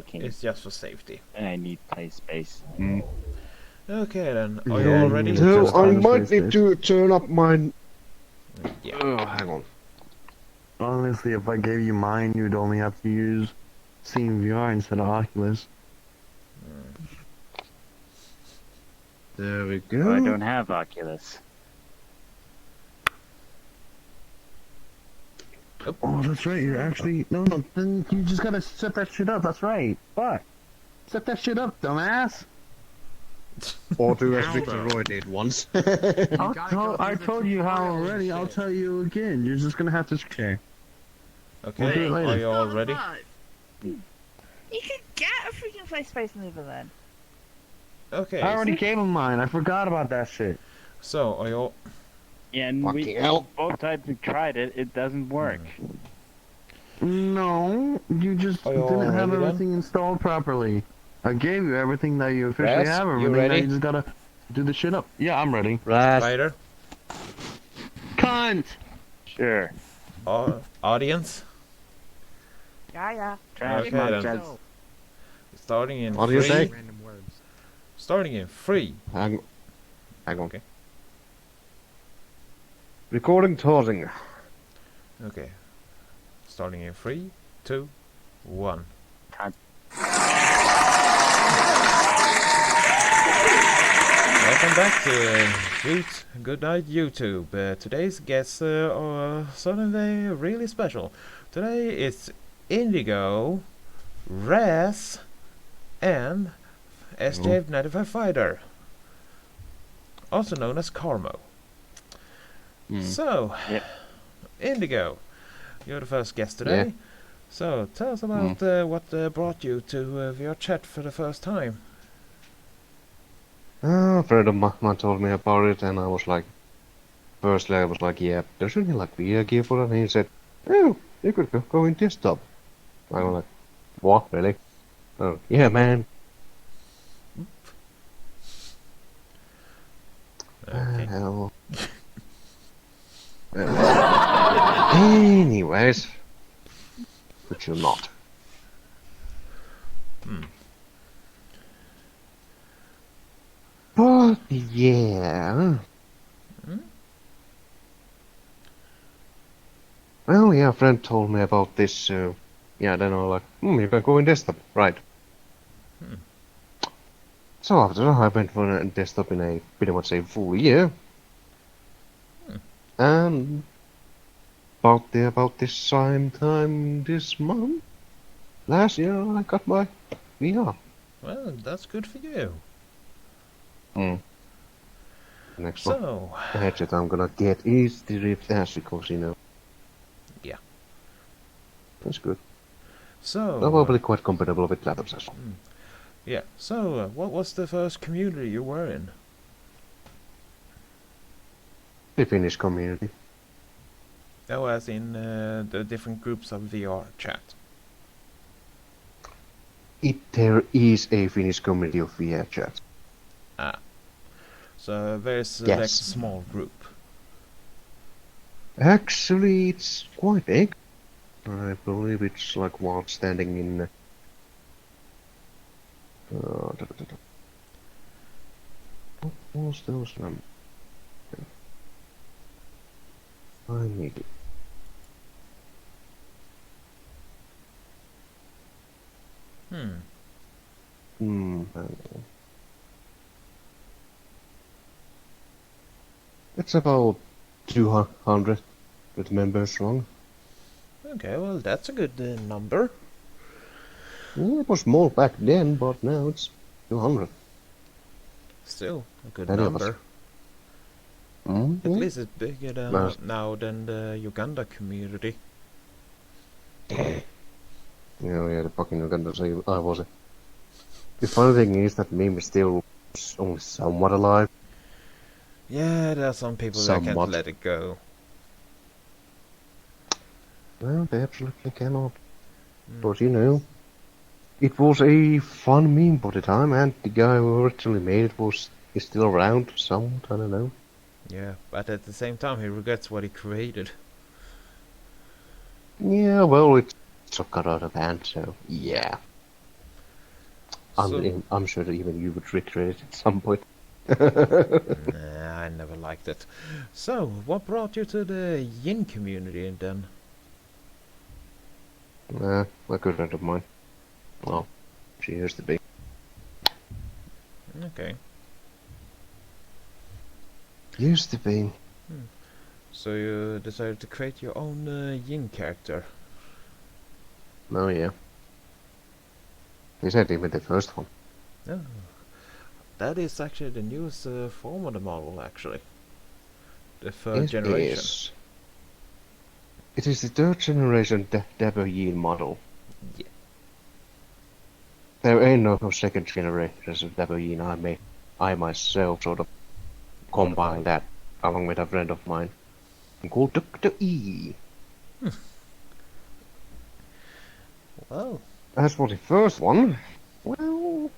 kicking. It's just for safety. And I need play space. Okay then, are you Yeah, all you ready? need So just I on the might space need to turn up my... Yeah. Oh, hang on. Honestly, if I gave you mine, you'd only have to use VR instead of Oculus. There we Oh, I go. don't have Oculus. Oh, that's right. You're actually no. Then you just gotta set that shit up. That's right. Fuck. Set that shit up, dumbass. Or do as Victor Roy did once. I told you how already. I'll tell you again. You're just gonna have to share. Okay, We'll do it later. are you all ready? You could get a freaking play space mover then. Okay, I already gave him mine. I forgot about that shit. so are you all... Yeah, and Fucking we hell. both times we tried it, it doesn't work. No, you just Are you all didn't have ready then? everything installed properly. I gave you everything that you officially Raz, have. you Everything ready? that you just gotta do the shit up. Yeah, I'm ready. Right. Spider? Cunt! Sure. Audience? Yeah. Trash Okay, my then. chest. Starting in What do you three. say? Random words. Starting in 3. Hang on. Okay. Recording pausing. Okay. Starting in 3, 2, 1. Welcome back to Good Night YouTube. Today's guests are suddenly really special. Today it's Indigo, Razz, and SJ95 Fighter, also known as Carmo. So, Yep. Indigo, you're the first guest today. Yeah. So, tell us about what brought you to VR chat for the first time. A friend of mine told me about it, and I was like, firstly I was like, yeah, there's really like VR gear for it, and he said, oh, you could go in desktop. I was like, what, really? Oh, yeah, man. Okay. Hell. Anyways, which you're not. But yeah. Well, yeah, a friend told me about this, so yeah, then I was like, you can go in desktop, right? So after that, I went for a desktop in a pretty much a full year. And about this same time this month, last year, I got my VR. Well, that's good for you. Next one. So, The headset I'm gonna get is the Rift S because, you know. Yeah. That's good. so Probably quite compatible with laptops as well. yeah. So, what was the first community you were in? The Finnish community. Oh, as in the different groups of VR chat. There is a Finnish community of VR chat. So, a very select Yes. small group. Actually, it's quite big. I believe it's like one standing in. What was those numbers? I need it. Hang on. It's about 200 with members strong. Okay, well, that's a good number. Yeah, it was small back then, but now it's 200. Still a good That is. number. Mm-hmm. At least it's bigger than, Nice. now than the Uganda community. Yeah, the fucking Uganda say I was it. The funny thing is that meme is still only somewhat alive. Yeah, there are some people that Somewhat. can't let it go. Well, they absolutely cannot. But you know, it was a fun meme for the time, and the guy who originally made it is still around somewhat, I don't know. Yeah, but at the same time, he regrets what he created. Yeah, well, it's got out of hand, so yeah. I'm sure that even you would regret it at some point. Nah, I never liked it. So, what brought you to the Yin community then? A good friend of mine. Well, she used to be. Okay. Used to be. So you decided to create your own Yin character. Oh yeah. He said even the first one. Oh. That is actually the newest form of the model, actually. The third It generation. is. It is the third generation Yeen model. Yeah. There ain't no second generation of Yeen. I myself sort of combined that along with a friend of mine called Dr. E. Well, As for the first one, well,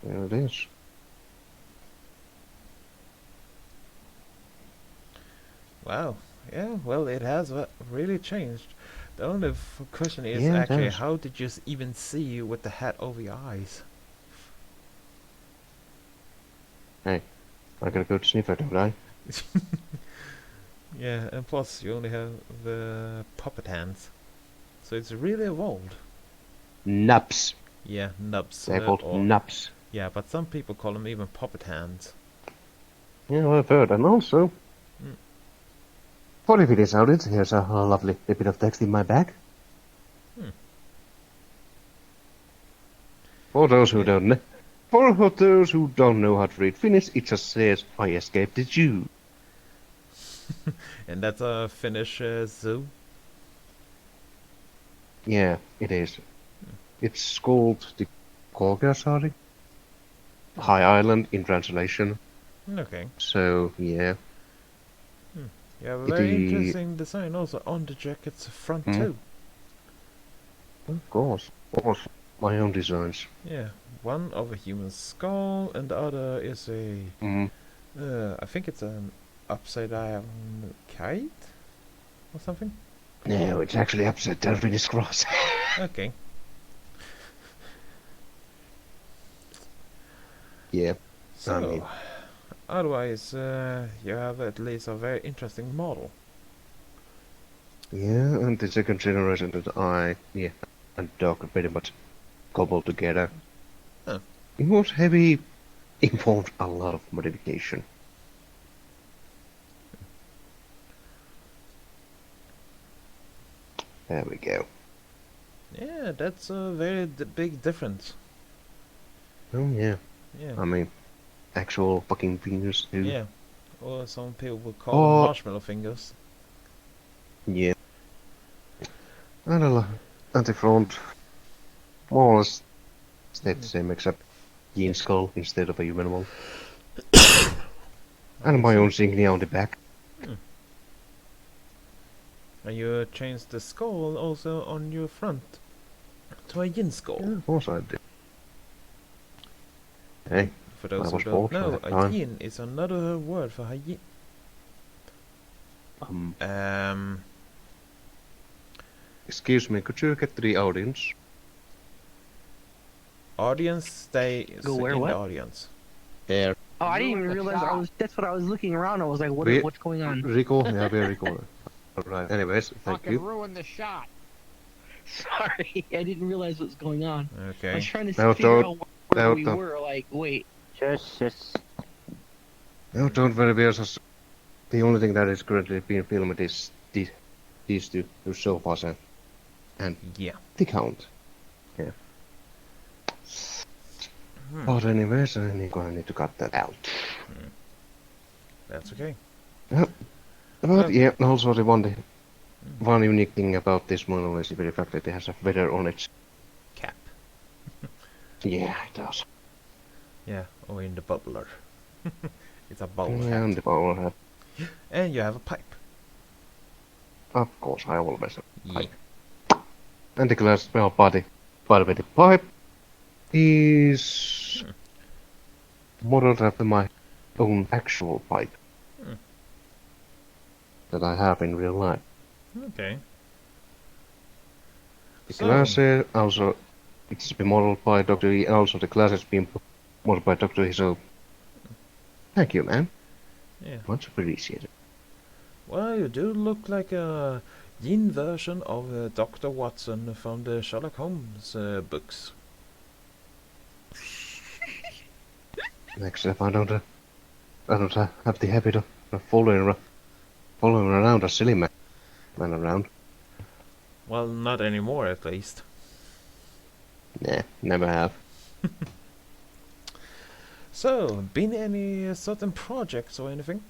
there it is. wow. Yeah, well, it has really changed. The only question is Yeah, it actually, has. how did you even see with the hat over your eyes? I gotta go to sniffer, don't I? Yeah, and plus you only have the puppet hands. So it's really evolved. Nubs. Yeah, nubs. They're called or nubs. yeah, but some people call them even puppet hands. Yeah, I've heard, and also, Mm. for if it is out, here's a lovely bit of text in my bag. Hmm. For those who don't know, for those who don't know how to read Finnish, it just says, "I escaped the Jew." And that's a Finnish zoo. Yeah, it is. It's called the Korkeasaari High Island in translation. Okay. So yeah, You have a It very is- interesting design also on the jacket's front Mm. too. of course, my own designs. Yeah, one of a human skull and the other is a Mm. I think it's an upside down kite or something. No, it's actually upside down Finnish cross. Okay. Yeah, So, mean- otherwise, you have at least a very interesting model. yeah, and the second generation that and dog are pretty much cobbled together. Huh. It was heavy, involved a lot of modification. There we go. Yeah, that's a very big difference. Oh yeah, Yeah. I mean, actual fucking fingers too. Yeah. Or some people would call Oh. them marshmallow fingers. Yeah. And the front, more or less, stayed the same except Yeen skull instead of a human one. And my own insignia on the back. And you changed the skull also on your front to a yin skull. Yeah, of course I did. Hey, For those I who was don't bored by know, that a time. yin is another word for a yin. Excuse me, could you get to the audience? Audience stay Go where, in what? the audience. There. Oh, I didn't even realize that's what I was looking around. I was like, what's going on? Rico, yeah, we're recording. Alright, anyways, thank Fucking you. ruined the shot. Sorry, I didn't realize what was going on. I Okay. was trying to No, figure don't- out where no, we don't. were. Like, wait. Just. No, don't worry, because the only thing that is currently being filmed is these two sofas and Yeah. the count. Yeah. Hmm. But anyways, I need to cut that out. That's okay. But yeah, also the one unique thing about this model is the fact that it has a feather on its. Cap. Yeah, it does. Yeah, or in the bubbler. It's a bowl Yeah, hat. and the power hat. And you have a pipe. Of course, I always have. Yeah. And the glass, well, by the way, the pipe is modeled after my own actual pipe that I have in real life. Okay. The So- glass also it's been modeled by Dr. E, and also the class has been modeled by Dr. E, so thank you, man. Yeah. Much appreciated. Well, you do look like a Yeen version of Dr. Watson from the Sherlock Holmes books. Except I don't have the habit of following around a silly man around. Well, not anymore, at least. Nah, never have. So, been any certain projects or anything?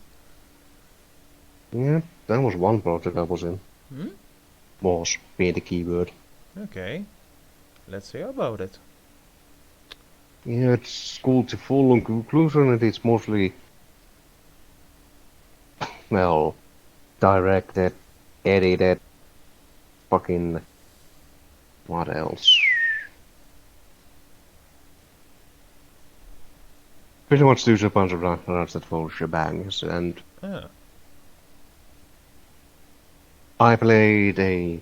Yeah, that was one project I was in. Hmm? Was being the keyword. Okay. Let's hear about it. Yeah, it's called the full conclusion, and it's mostly, well, directed, edited, fucking, what else? Pretty much do a bunch of runs that full shebangs, and Ah. I played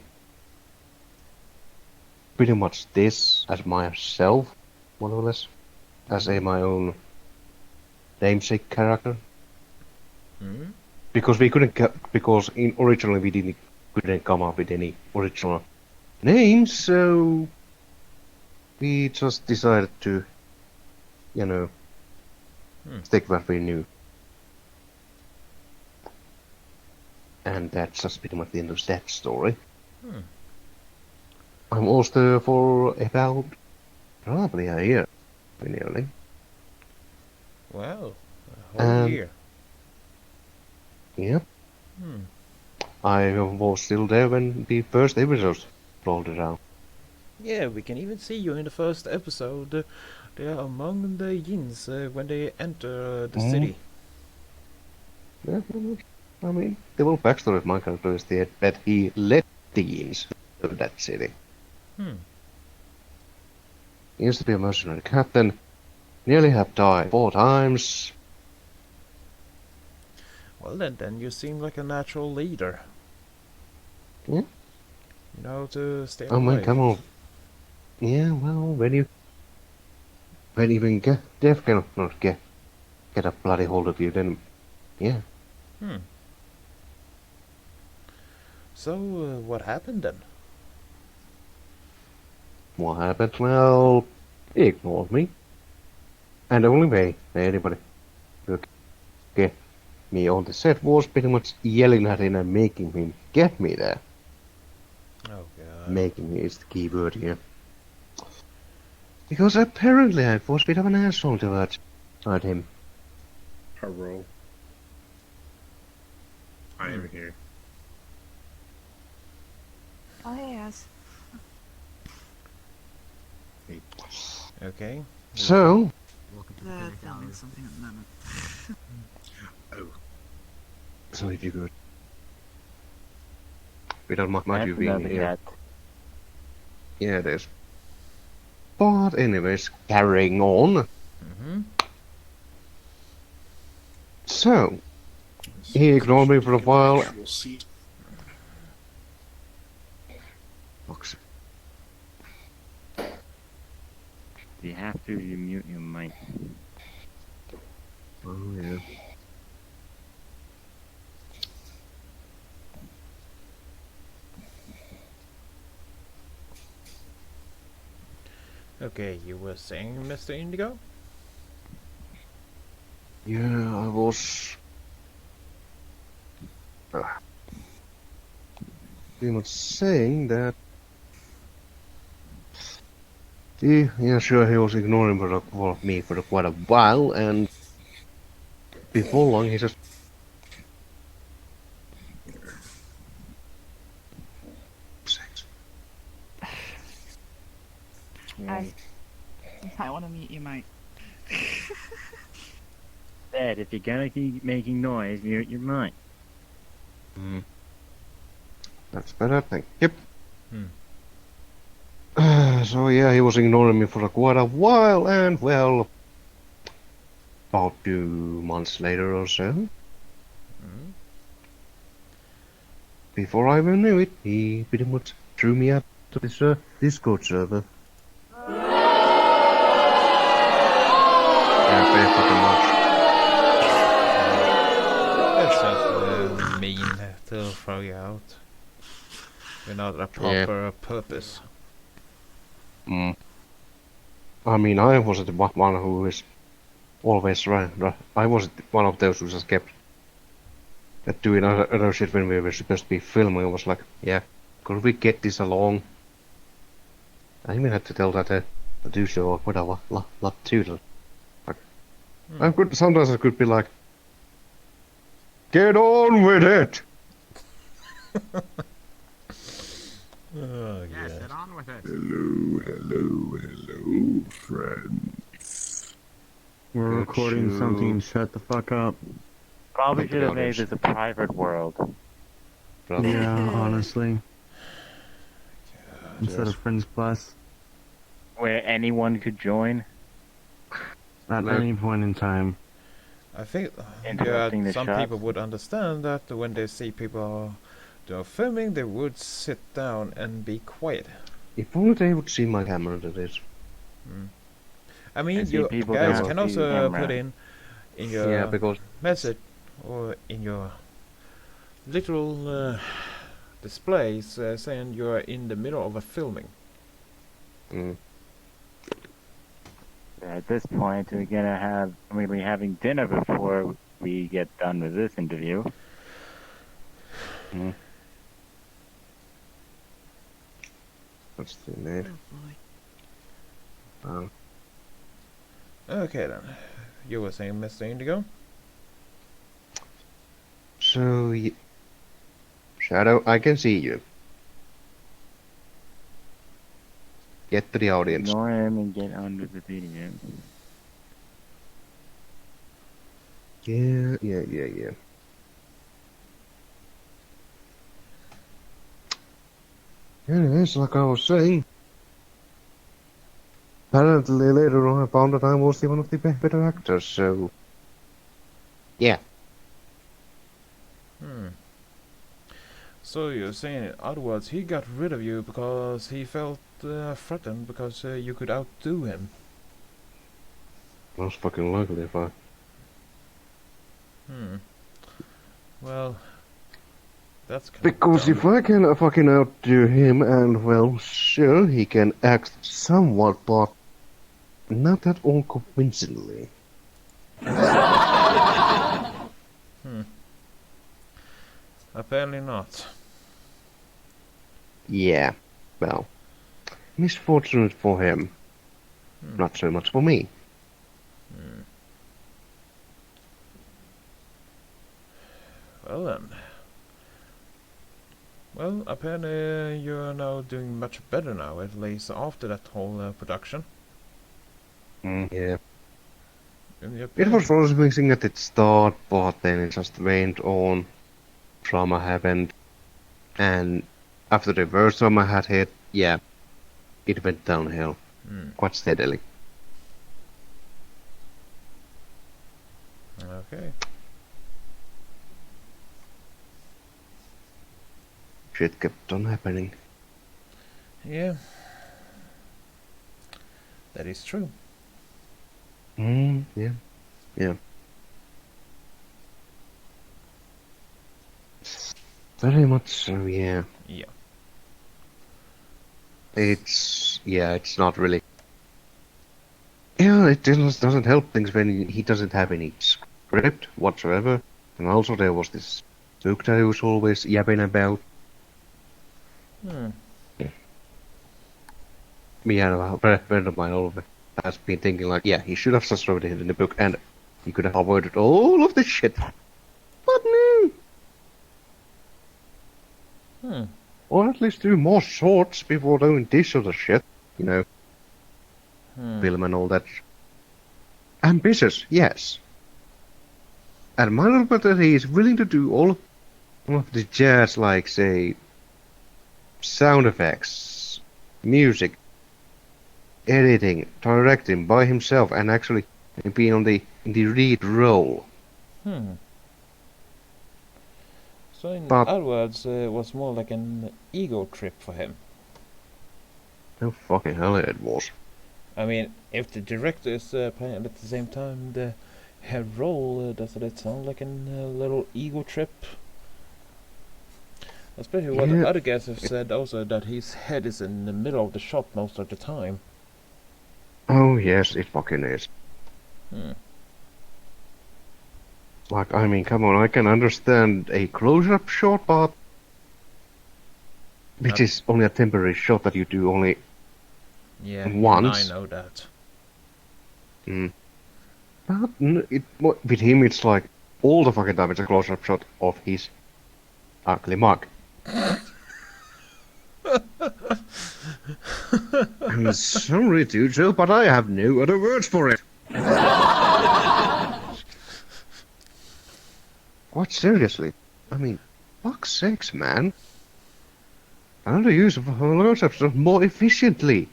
pretty much this as myself, more or less, as my own namesake character. Hmm? Because originally we couldn't come up with any original names, so we just decided to, stick what we knew. And that's just pretty much the end of that story. Hmm. I'm also for about probably a year, nearly. Well, a whole year. Yeah. Hmm. I was still there when the first episodes rolled around. Yeah, we can even see you in the first episode. They are among the Yeens when they enter the city. Yeah, I mean, the whole backstory of my character is that he led the Yeens to that city. Hmm. He used to be a mercenary captain, nearly have died 4 times. Well, then you seem like a natural leader. Yeah. You know how to stay I mean, alive. come on. Yeah, well, when you can get death cannot not get a bloody hold of you, then yeah. Hmm. So, what happened then? What happened? Well, he ignored me. And the only way anybody could get me on the set was pretty much yelling at him and making him get me there. Oh god. Making me is the key word here. Because apparently I was a bit of an asshole towards him. Hello. I am here. Oh, yes. Okay. So, They're filming something at the moment. so if you could. We don't mind That's you being another here. cat. Yeah, it is. But anyways, carrying on. Mm-hmm. So, he ignored me for a while. Fuck's You have to, you mute your mic. Oh, yeah. Okay, you were saying, Mr. Indigo? Yeah, I was. Pretty much saying that. Yeah, sure, he was ignoring me for quite a while, and before long he just. I want to meet you, mate. Said, if you're gonna keep making noise, mute your mic. That's better, thank you. Hmm. So yeah, he was ignoring me for quite a while, and well, about 2 months later or so, Mm. before I even knew it, he pretty much threw me out to this Discord server. without a proper purpose. Mm. I mean, I wasn't the one who is always I wasn't one of those who just kept doing other shit when we were supposed to be filming. I was like, yeah, could we get this along? I even had to tell that producer or whatever, lab tutor. Like, sometimes I could be like, get on with it! Oh, Yes, yeah. get on with it. Hello, friends. We're Good recording shoot. something. Shut the fuck up. Probably Like should have the made others. this a private world. Probably. Yeah, honestly. Instead Yes. of Friends Plus. Where anyone could join. At No. any point in time. I think Interrupting the some shots. people would understand that when they see people filming, they would sit down and be quiet. If only they would see my camera, that is. I mean, I see you people guys that can will see the also camera. put in your Yeah, because message or in your literal displays saying you're in the middle of a filming. At this point, we're gonna be having dinner before we get done with this interview. What's the name? Okay then, you were saying, Mr. Indigo? So, Shadow, I can see you. Get to the audience. Ignore him and get on with the video. Yeah. Anyways, like I was saying, apparently later on I found that I was one of the better actors, so... Yeah. So you're saying, in other words, he got rid of you because he felt threatened because you could outdo him. Most fucking likely if I... Well, that's kind Because of if I can fucking outdo him, and well, sure, he can act somewhat, but not at all convincingly. apparently not. Yeah, well, misfortunate for him. Not so much for me. Well then. Well, apparently you're now doing much better now, at least after that whole production. Yeah. And you're It was promising at its start, but then it just went on. Trauma happened, and after the first trauma had hit, yeah, it went downhill quite steadily. Okay. Shit kept on happening. Yeah. That is true. Yeah. Very much so, yeah. Yeah. It's not really... Yeah, it doesn't help things when he doesn't have any script whatsoever. And also there was this Duke who was always yapping about. Me and a friend of mine over has been thinking like, yeah, he should have just wrote it in the book and he could have avoided all of this shit. But no! Or at least do more shorts before doing this other shit. You know, film and all that. Ambitious, yes. Admirable that he is willing to do all of the jazz, like, say, sound effects, music, editing, directing by himself, and actually being in the lead role. So in But- other words, it was more like an ego trip for him. No fucking hell it was. I mean, if the director is playing at the same time the head role, doesn't it sound like a little ego trip? Especially what Yeah. other guys have said also that his head is in the middle of the shot most of the time. Oh yes, it fucking is. Hmm. Like, I mean, come on, I can understand a close-up shot, but which Not- is only a temporary shot that you do only Yeah, even I once. know that. But with him, it's like all the fucking time it's a close-up shot of his ugly mug. I'm sorry, Tujo, but I have no other words for it. Quite seriously, I mean, fuck's sakes, man. How to use close-up shots more efficiently.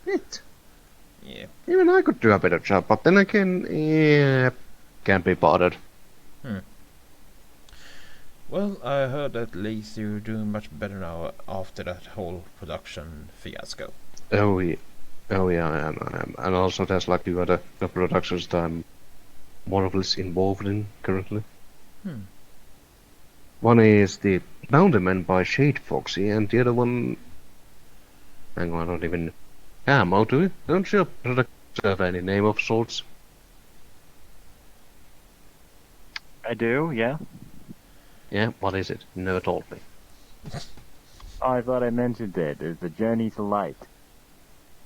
It. Yeah. Even I could do a better job, but then again, yeah, can't be bothered. Well, I heard at least you're doing much better now after that whole production fiasco. Oh yeah, I am, and also there's like the other productions that I'm more or less involved in currently. One is the Bounderman by Shade Foxy, and the other one, hang on, I don't even. Mo, do you? Don't your products have any name of sorts? I do, yeah. Yeah, what is it? You never told me. Oh, I thought I mentioned it. It's a Journey to Light.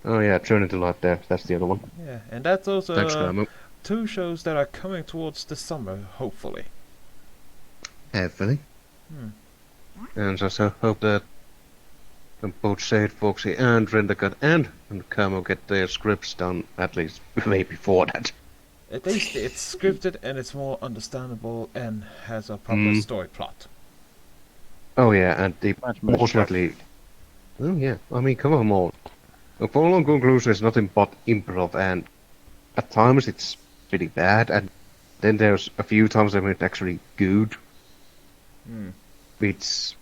Oh yeah, Journey to Light there. That's the other one. Yeah, and that's also Thanks, Mo. 2 shows that are coming towards the summer, hopefully. Hopefully. And so hope that both Shade Foxy and Rendacut and Camo get their scripts done at least way before that. At least it's scripted and it's more understandable and has a proper story plot. Oh yeah, and the Much most likely. Oh yeah, I mean, come on, more. The full-on conclusion is nothing but improv, and at times it's pretty bad, and then there's a few times when it's actually good, which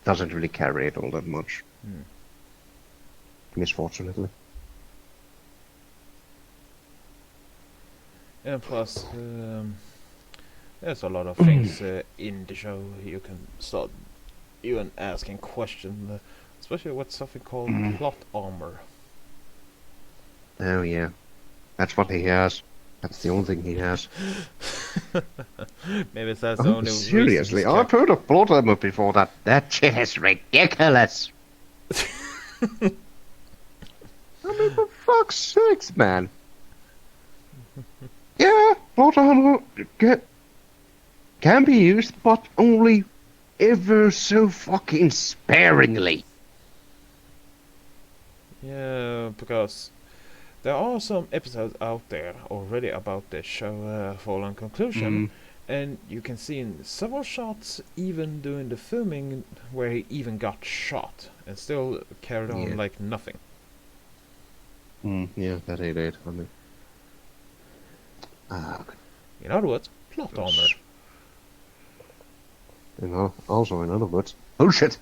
doesn't really carry it all that much. Misfortunately. And plus, there's a lot of things in the show you can start even asking questions, especially with something called plot armor. Oh yeah, that's what he has. That's the only thing he has. Maybe that's the only reason Seriously, he's I've kept- heard of plot armor before that. That shit is ridiculous. I mean, for fuck's sakes, man. Yeah, plot armor can be used, but only ever so fucking sparingly. Yeah, because there are some episodes out there already about the show Fallen Conclusion, and you can see in several shots, even during the filming, where he even got shot and still carried on like nothing. Yeah, that ain't it. I mean, In other words, plot armor. you know, also in other words, bullshit.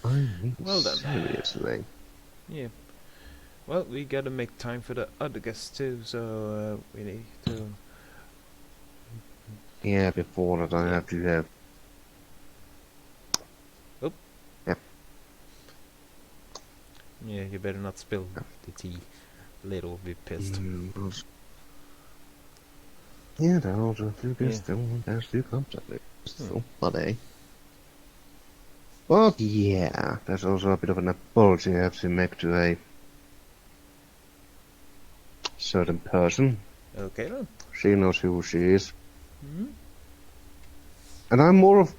I mean, Well then. seriously. Yeah. Well, we gotta make time for the other guests too, so we need to. Yeah, before that I have to have. Yeah, you better not spill the tea. Later will be pissed. Yeah, there are also two Yeah. still, there's two clubs at least. Still, buddy. But yeah, there's also a bit of an apology I have to make to a certain person. Okay then. She knows who she is. Hmm? And I'm more of...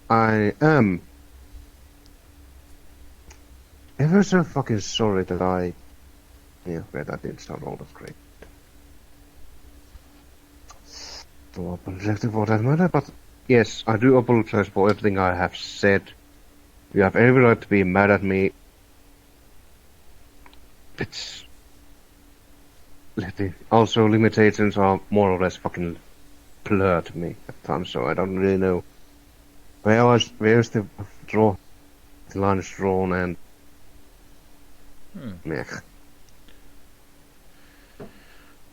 I am ever so fucking sorry that I... Yeah, okay, that didn't sound all that great. To apologize for that matter, but yes, I do apologize for everything I have said. You have every right to be mad at me. It's... Also, limitations are more or less fucking blurred to me at times, so I don't really know where's the line is drawn, and meh.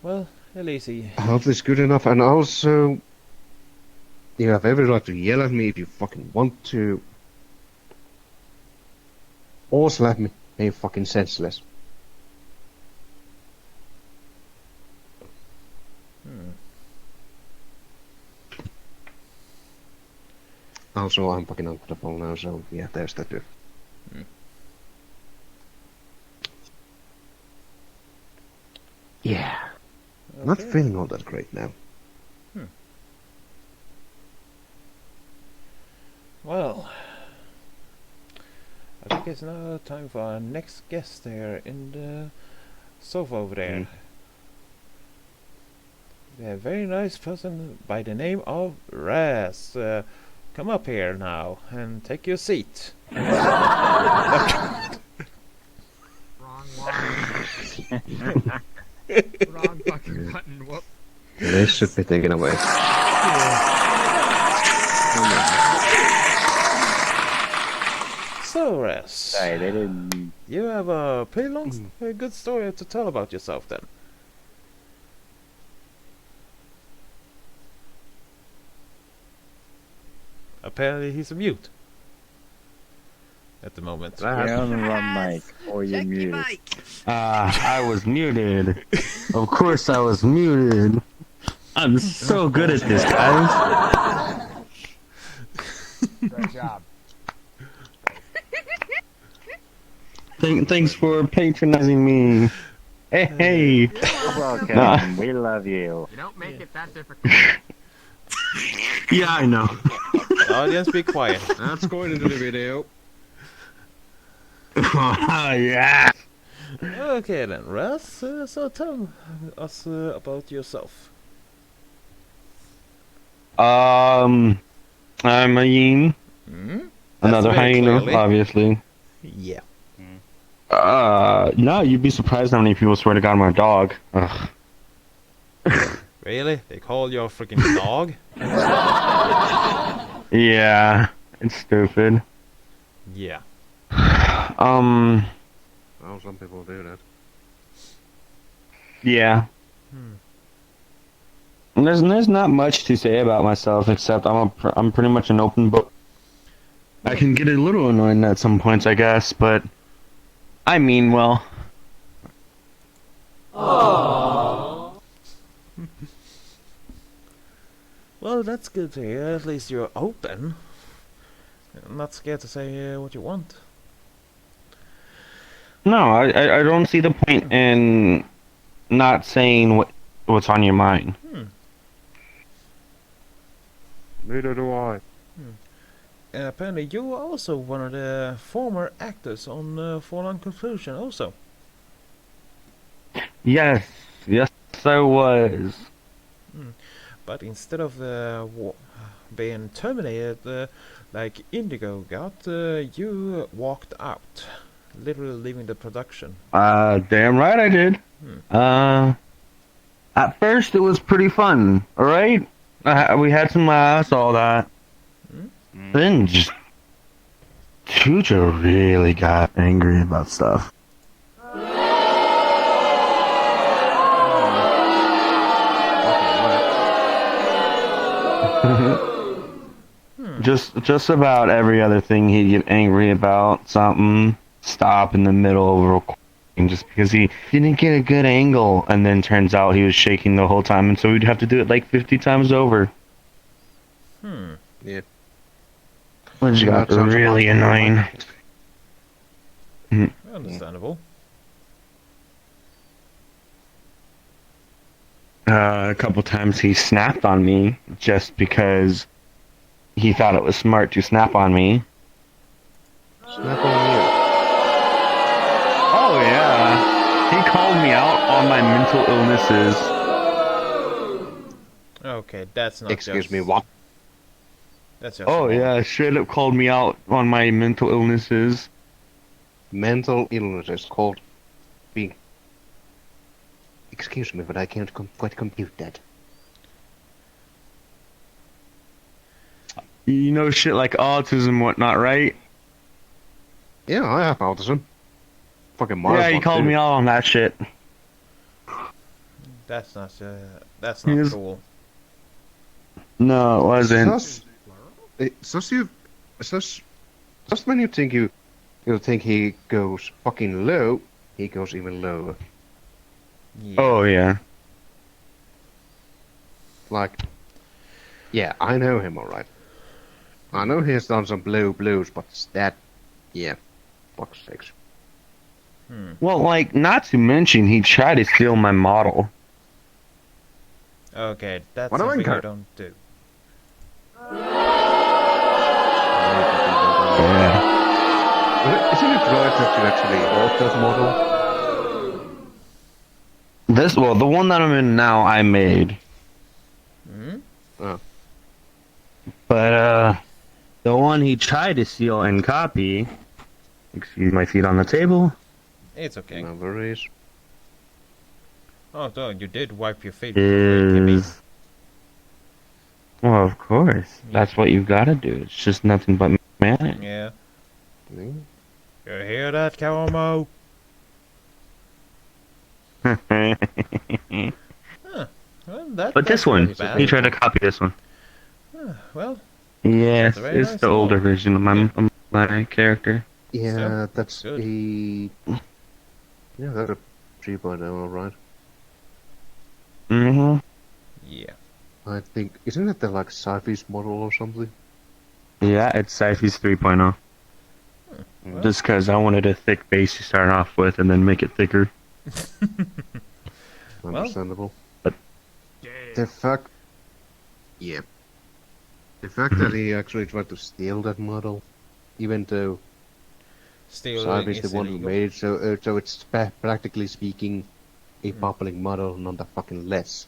Well, Elise. I hope this is good enough. And also, you have every right to yell at me if you fucking want to. Or slap me. Hey, fucking senseless. Also, I'm fucking uncomfortable now, so yeah, there's that too. Yeah. Not Okay. feeling all that great now. Well, I think it's now time for our next guest there in the sofa over there. A very nice person by the name of Razz. Come up here now and take your seat. Wrong line. Wrong fucking button. Whoop. This should be taken away. So, Razz, Sorry, they didn't. you have a pretty long, good story to tell about yourself then. Apparently he's a mute at the moment. Get on the wrong mic, or you're Check your muted. mic. I was muted. Of course I was muted. I'm so good at this, guys. Great job. Thanks for patronizing me. Hey. You're welcome. We love you. You don't make it that difficult. Yeah, I know. Audience, be quiet. That's going into the video. Yeah. Okay then, Razz, so tell us about yourself. I'm a Yeen. Hmm? Another very hyena, clearly. obviously. Yeah. No, you'd be surprised how many people swear to God I'm a dog. Ugh. Really? They call you a freaking dog? Yeah, it's stupid. Yeah. Well, some people do that. Yeah. And there's not much to say about myself except I'm pretty much an open book. I can get a little annoying at some points, I guess, but I mean well. Well, that's good to hear. At least you're open. I'm not scared to say what you want. No, I don't see the point in not saying what's on your mind. Neither do I. Apparently you were also one of the former actors on Fallen Conclusion also. Yes, I was. But instead of being terminated like Indigo got, you walked out. Literally leaving the production. Damn right I did. At first it was pretty fun, alright? We had some laughs, all that. Then just Chucha really got angry about stuff. Just about every other thing he'd get angry about something, stop in the middle of a recording just because he didn't get a good angle, and then turns out he was shaking the whole time, and so we'd have to do it like 50 times over. Yeah. Which got That sounds really about annoying. Understandable. A couple times he snapped on me just because he thought it was smart to snap on me. Snap on you. Oh yeah, he called me out on my mental illnesses. Okay, that's not Excuse just... me, what? That's just Oh wrong. yeah, straight up called me out on my mental illnesses. Mental illness is called being... Excuse me, but I can't quite compute that. You know, shit like autism and whatnot, right? Yeah, I have autism. Fucking Mars Yeah, he one, called too. me out on that shit. That's not Yes. cool. No, it wasn't. Just when you think you think he goes fucking low, he goes even lower. Yeah. Oh yeah. Like, yeah, I know him alright. I know he has done some blues, but that, yeah, fuck's sakes. Well, like, not to mention, he tried to steal my model. Okay, that's What a something you wanker. don't do. Yeah. Isn't it right that you actually bought that model? The one that I'm in now, I made. Hmm? Oh, But, the one he tried to steal and copy, excuse my feet on the table, It's okay. no worries. Oh, so you did wipe your feet before you came in. is... Well, of course. That's what you gotta do. It's just nothing but man. Yeah. Hmm? You hear that, Kawamo? Well, But that's this not one, bad. he tried to copy this one. Well, Yes, That's a very it's nice the older model. version of my character. Yeah, So, that's good. Yeah, that's a 3.0, alright. Mm-hmm. yeah. I think, isn't it the like sci-fi's model or something? Yeah, it's Sci-Fi's 3.0. Well, Just because I wanted a thick base to start off with and then make it thicker. Understandable. But- The fact... Yeah. The fact that he actually tried to steal that model, even though stealing Sci-fi's is the one who illegal. made it, so it's practically speaking a public model, not a fucking less.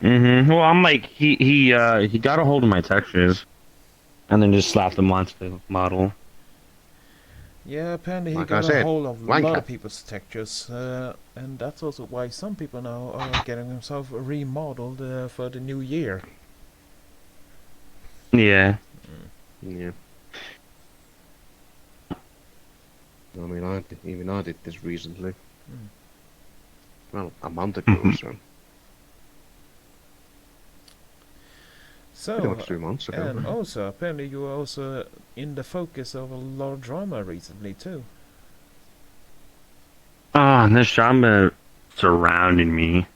Mm-hmm. Well, I'm like, he got a hold of my textures and then just slapped them onto the model. Yeah, apparently he Like got I a said, hold of a wanker. lot of people's textures, and that's also why some people now are getting themselves remodeled for the new year. Yeah. Yeah. I mean, I did this recently. Well, a month ago, so pretty So, much 3 months ago. and also, apparently you were also in the focus of a lot of drama recently too. And this drama surrounded me.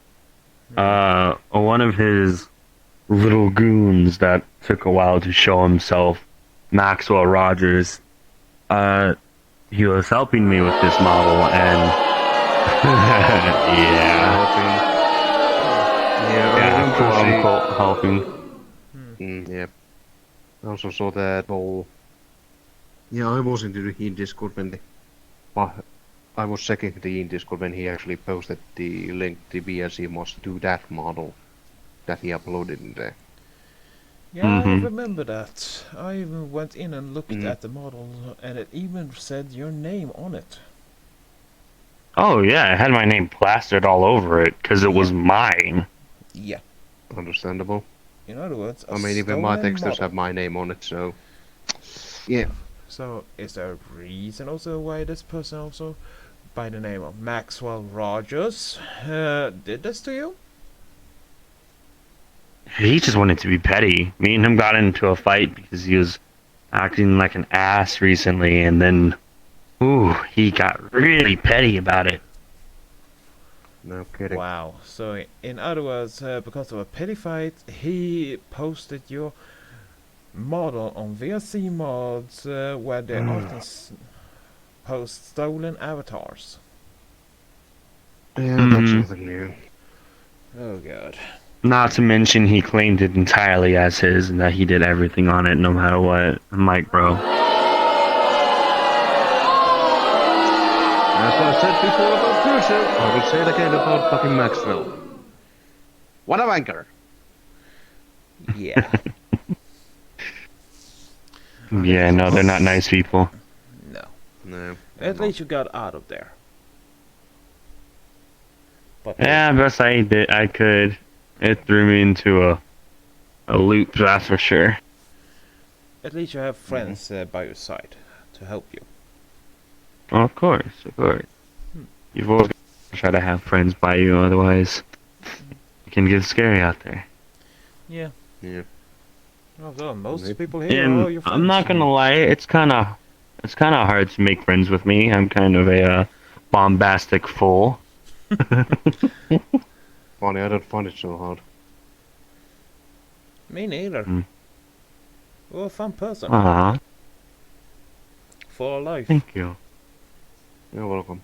One of his little goons that took a while to show himself, Maxwell Rogers, he was helping me with this model, and Yeah, I remember quote unquote helping. yeah. I also saw that whole... Yeah, I was in the Yeen Discord when I was checking the Yeen Discord when he actually posted the link to BSC mods to that model that he uploaded in there. Yeah, I Mhm. remember that. I even went in and looked at the model, and it even said your name on it. Oh yeah, I had my name plastered all over it because it was mine. Yeah. Understandable. In other words, a I mean, even my stolen textures model. have my name on it, so... Yeah. So, is there a reason also why this person also, by the name of Maxwell Rogers, did this to you? He just wanted to be petty. Me and him got into a fight because he was acting like an ass recently, and then, he got really petty about it. No kidding. Wow. So, in other words, because of a petty fight, he posted your model on VLC mods, where they often post stolen avatars. Yeah, that's Mhm. nothing new. Oh god. Not to mention he claimed it entirely as his and that he did everything on it no matter what. I'm like, bro. As I said before about Crusoe, I will say it again about fucking Maxwell. What a wanker! Yeah. Yeah, no, they're not nice people. No. No. At least you got out of there. But Yeah, best I could. It threw me into a loop, that's for sure. at least you have friends by your side to help you. Of course, of course. You've always got Try to have friends by you, otherwise it can get scary out there. Yeah. Yeah. Although most Maybe. people here are your And friends. I'm not gonna lie, it's kind of hard to make friends with me. I'm kind of a bombastic fool. Funny, I don't find it so hard. Me neither. Mm. You're a fun person. Aw, For life. thank you. You're welcome.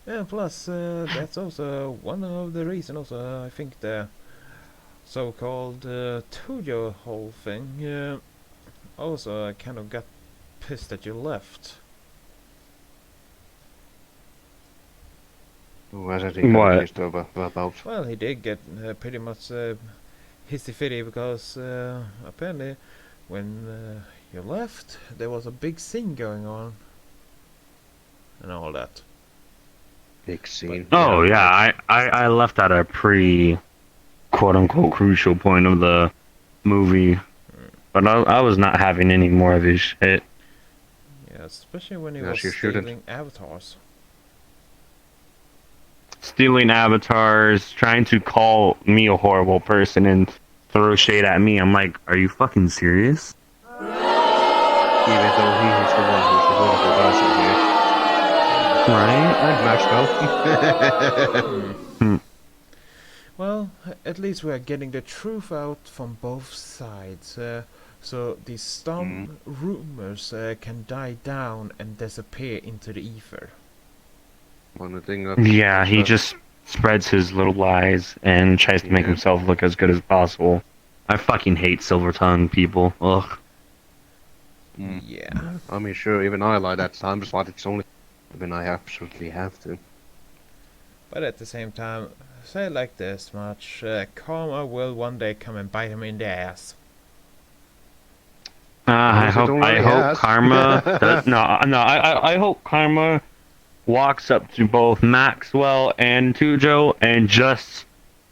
Yeah, plus that's also one of the reasons. Also, I think the so-called Tujo whole thing. Also, I kind of got pissed that you left. Who has it What? pissed about? Well, he did get pretty much hissy-fitty because apparently when you left, there was a big scene going on and all that. Big scene. Oh yeah, I left at a pretty quote unquote crucial point of the movie, but I was not having any more of his shit. Yeah, especially when he Yes, was you shouldn't. stealing avatars. Stealing avatars, trying to call me a horrible person and throw shade at me. I'm like, are you fucking serious? Even though he is the one who's the horrible person here. Right? And Maxwell. Well, at least we are getting the truth out from both sides, so these storm rumors can die down and disappear into the ether. One thing that Yeah, he just spreads his little lies and tries to make Yeah. himself look as good as possible. I fucking hate silver tongue people. Ugh. Yeah. I mean, sure, even I lie at times, but it's only when I absolutely have to. But at the same time, say it like this much, karma will one day come and bite him in the ass. I Is it hope already has? karma. I hope karma walks up to both Maxwell and Tujo and just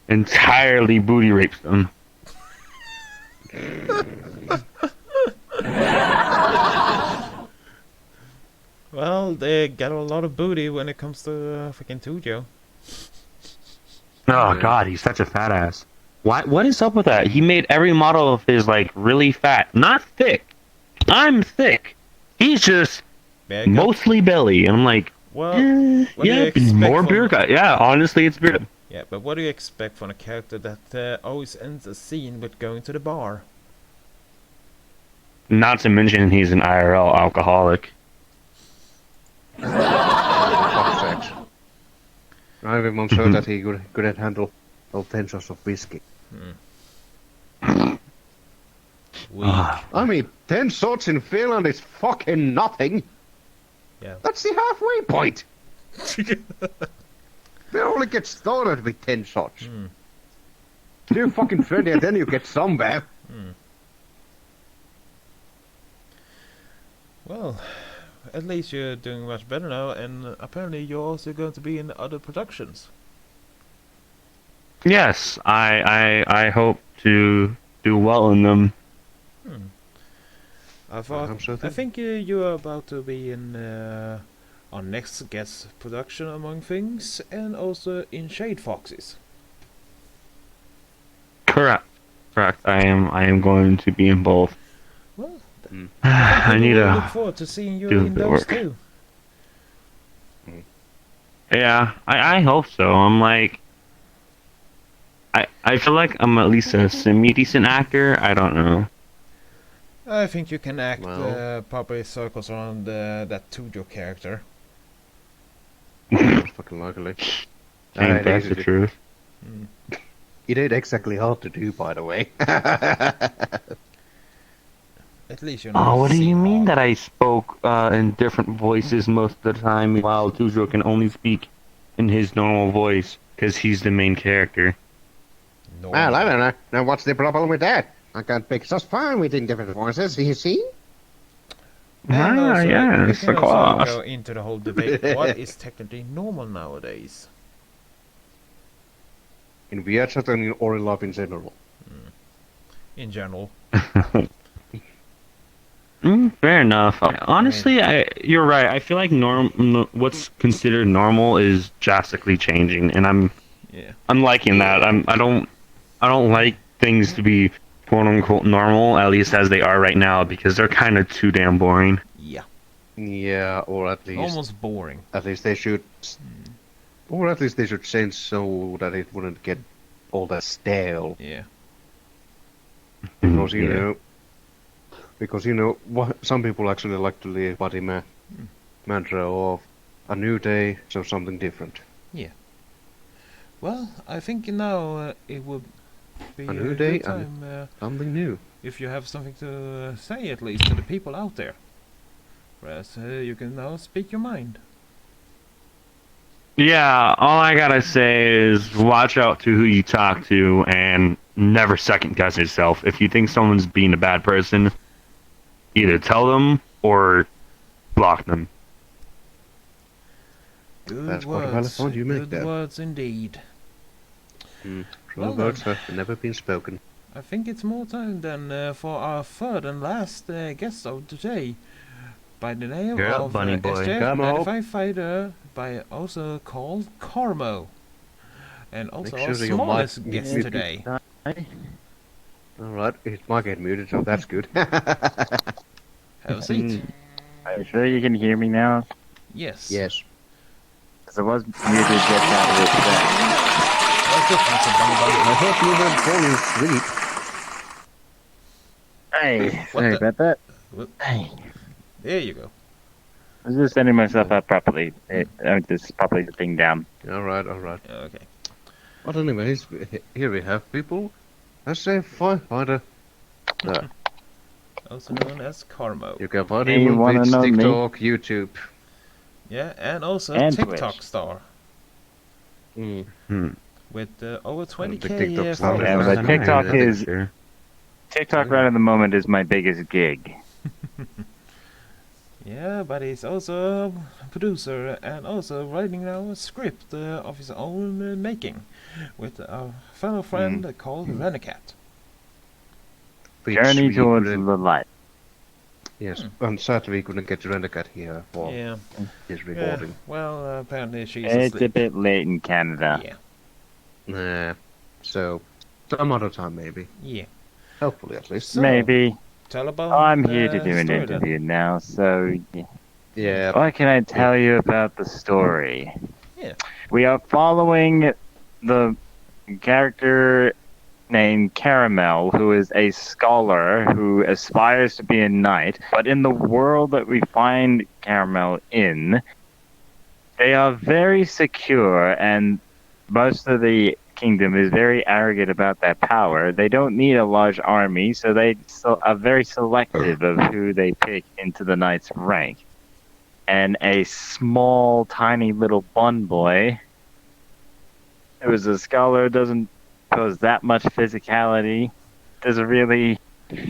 entirely booty rapes them. Well, they got a lot of booty when it comes to freaking Tujo. Oh god, he's such a fat ass. What is up with that? He made every model of his like really fat, not thick. I'm thick. He's just Big up. mostly belly, and I'm like, Well, what do you yeah, expect more from- beer guy. Yeah, honestly, it's beer. yeah, but what do you expect from a character that always ends a scene with going to the bar? Not to mention he's an IRL alcoholic. Fuck sex. I even once heard that he couldn't handle 10 shots of whiskey. Weak. I mean, 10 shots in Finland is fucking nothing. Yeah. That's the halfway point. They only get started with 10 shots. You're fucking 20 and then you get somewhere. Well, at least you're doing much better now, and apparently you're also going to be in other productions. Yes, I hope to do well in them. I think you are about to be in our next guest production, among things, and also in Shade Foxes. Correct. I am going to be in both. Well, I need look to. forward to seeing you do in the those work. too. Yeah, I hope so. I'm like, I feel like I'm at least a semi-decent actor. I don't know. I think you can act Well. properly circles around that Tujo character. Fucking luckily. Ain't that the truth? It ain't exactly hard to do, by the way. At least you're not. Oh, what do you mean Seahawk. that I spoke in different voices most of the time, while Tujo can only speak in his normal voice because he's the main character? No. Well, I don't know. Now, what's the problem with that? I can pick just fine within different voices, you see? And also, we yes, can of also course. go into the whole debate. What is technically normal nowadays? In VRChat and or in life in general. In general. Fair enough. Honestly, you're right. I feel like what's considered normal is drastically changing, and Yeah. I'm liking that. I don't like things to be quote unquote normal, at least as they are right now, because they're kind of too damn boring. Yeah. Yeah, or at least Almost boring. they should, or at least they should change so that it wouldn't get all that stale. Yeah. Because Yeah. some people actually like to live by the mantra of a new day, so something different. Well, I think now it would be A new a day good time Something new. if you have something to say at least to the people out there. Whereas you can now speak your mind. Yeah, all I gotta say is watch out to who you talk to and never second guess yourself. If you think someone's being a bad person, either tell them or block them. Good That's quite a valid words. point you make Good there. words indeed. True Well words then. have never been spoken. I think it's more time than for our third and last guest of today. By the name Yeah, of Bunny Boy. Come on. 95 Fighter, by also called Carmo. And also Make our sure that your smallest mic guest is today. Alright, it might get muted, so that's good. Have a seat. Are you sure you can hear me now? Yes. Yes. Because I was muted just out of respect. What's up, Mr. Bunny I thought you were falling asleep. Hey, What sorry the- about that. What? Hey, There you go. I was just setting myself up properly. I'm just properly sitting down. Alright. Okay. But anyways, here we have people. Let's say fighter. Also known as Carmo. You can find Hey, him you on wanna Twitch, know me? TikTok, YouTube. Yeah, and also And TikTok Twitch. star. Mm. With over 20k TikTok star. followers. Yeah, but Right. TikTok Right. is Sure. TikTok right at the moment is my biggest gig. Yeah, but he's also a producer and also writing now a script of his own making with a fellow friend called Renecat. Which Journey we towards couldn't- the light. Yes, and sadly we couldn't get Rendecat here for Yeah. his Yeah. recording. Well, apparently she's It's a asleep. bit late in Canada. Yeah. Nah. So, some other time maybe. Yeah. Hopefully at least. So, Maybe. Tell about I'm here to the do an story then. interview now, so Yeah. what can I tell you about the story? Yeah. We are following the character named Caramel, who is a scholar who aspires to be a knight, but in the world that we find Caramel in, they are very secure, and most of the kingdom is very arrogant about their power. They don't need a large army, so they are very selective of who they pick into the knight's rank. And a small, tiny little bun boy who is a scholar, doesn't pose that much physicality, doesn't really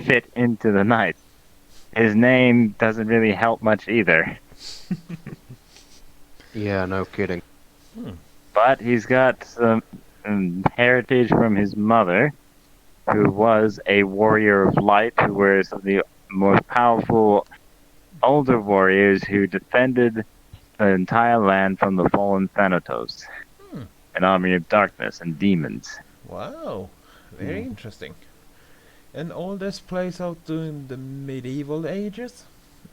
fit into the knight. His name doesn't really help much either. Yeah, no kidding. But he's got some heritage from his mother, who was a warrior of light, who was the most powerful older warriors who defended the entire land from the fallen Thanatos, an army of darkness and demons. Wow. Very interesting. And all this plays out during the medieval ages,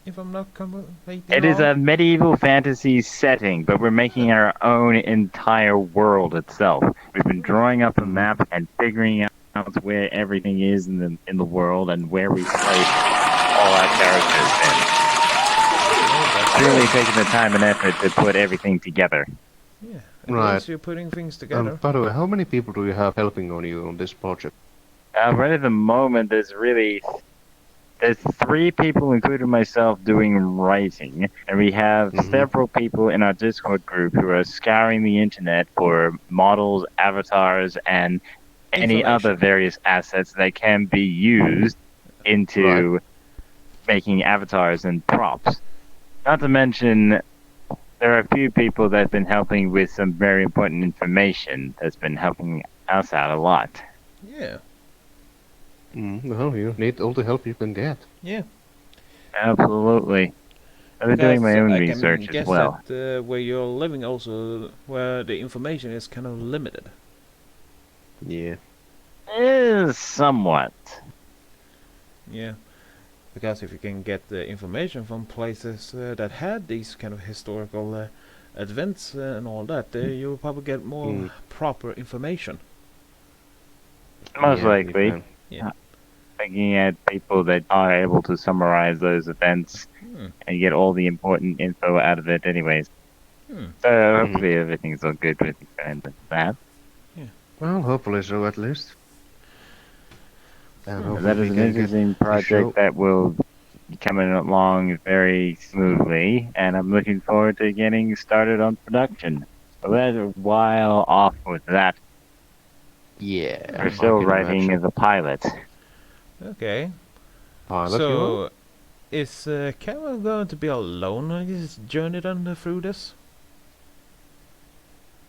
if I'm not completely It is a wrong. medieval fantasy setting, but we're making our own entire world itself. We've been drawing up a map and figuring out where everything is in the world and where we place all our characters in. Really taking the time and effort to put everything together. Yeah. At Right. least you're putting things together. By the way, how many people do you have helping on you on this project? Right at the moment, there's 3 people, including myself, doing writing, and we have several people in our Discord group who are scouring the internet for models, avatars, and any other various assets that can be used into making avatars and props. Not to mention, there are a few people that have been helping with some very important information that's been helping us out a lot. Yeah. Well, you need all the help you can get. Yeah. Absolutely. I've been doing my Because own I can research as guess well. that where you're living also, where the information is kind of limited. Yeah. Is somewhat. Yeah. Because if you can get the information from places that had these kind of historical events and all that, you'll probably get more proper information. Most Yeah, you likely. can. Yeah. Looking at people that are able to summarize those events Hmm. and get all the important info out of it anyways. Hmm. So hopefully everything's all good with that. Well, hopefully so at least. And hopefully That we is an can get interesting the show. project that will be coming along very smoothly, and I'm looking forward to getting started on production. So we're a while off with that. Yeah, We're I still can writing imagine. as a pilot. Okay. Pilot, you are? So, is Carol going to be alone on his journey then through this?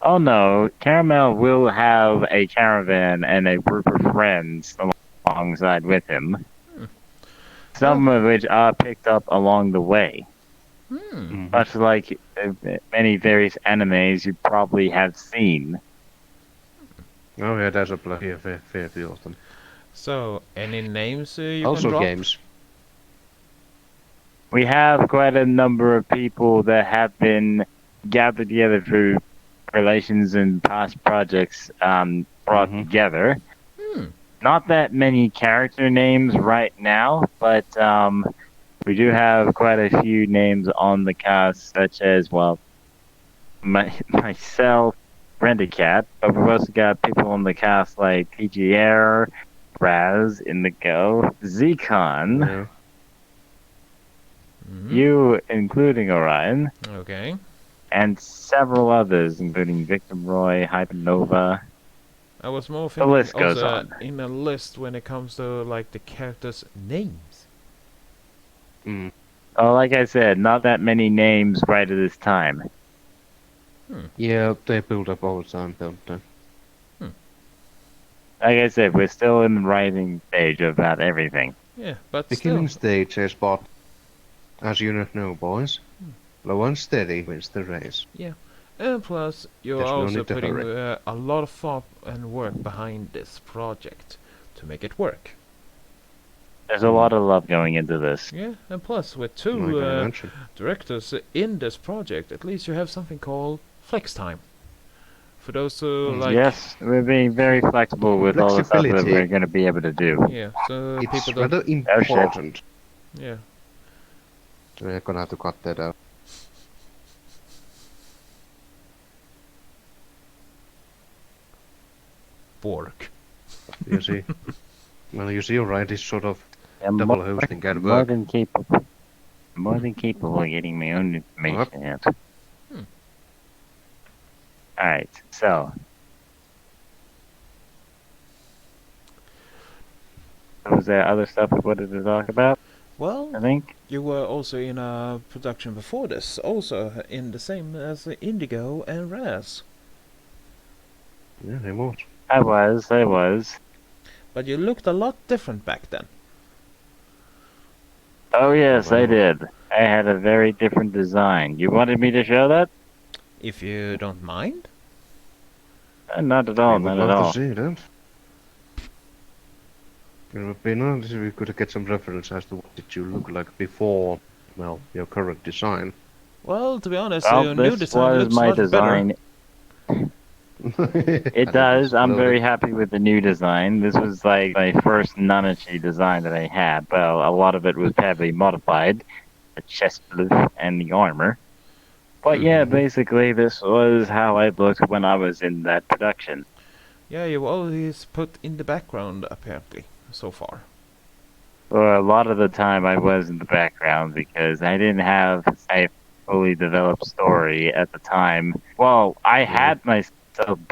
Oh no, Caramel will have a caravan and a group of friends alongside with him. Some of which are picked up along the way. Hmm. Much like many various animes you probably have seen. Oh yeah, there's a fair few of them. So, any names you can Also drop? games. We have quite a number of people that have been gathered together through relations and past projects brought together. Not that many character names right now, but we do have quite a few names on the cast, such as, well, myself, Rendicat, but we've also got people on the cast like PGR, Raz, Indigo, Zcon, Yeah. you, including Orion, Okay. and several others, including Victim Roy, Hypernova. I was more The thinking list goes also on. in a list when it comes to like the characters' names. Oh, like I said, not that many names right at this time. Yeah, they build up all the time, don't they? Like I said, we're still in the writing stage of about everything. Yeah, but Beginning still. stages, but as you not know, boys, low and steady wins the race. Yeah. And plus, you're There's no also need to putting hurry. a lot of thought and work behind this project to make it work. There's a lot of love going into this. Yeah, and plus, with I can two imagine. directors in this project, at least you have something called flex time. For those who like, Yes, we're being very flexible with all the stuff that Flexibility. we're going to be able to do. yeah, so It's people don't, rather important. yeah, We're gonna have to cut that out. work. You see? Well, you see, right, it's sort of I'm double hosting can more work. than capable. More than capable of getting my own information out. Alright, so. Was there other stuff we wanted to talk about, I Well, think? you were also in a production before this, also in the same as Indigo and Razz. Yeah, they was. I was. But you looked a lot different back then. Oh yes, I Wow. did. I had a very different design. You wanted me to show that? If you don't mind. Not at all, We would not at love all. to see that. It would be nice if we could get some reference as to what did you look like before, well, your current design. Well, to be honest, Well, your new this design was looks my much design. It does. I'm very happy. happy with the new design. This was like my first Nanachi design that I had. Well, a lot of it was heavily modified, the chest plate and the armor. But yeah, basically this was how I looked when I was in that production. Yeah, you always put in the background, apparently, so far. For a lot of the time I was in the background because I didn't have a fully developed story at the time. Well, I had myself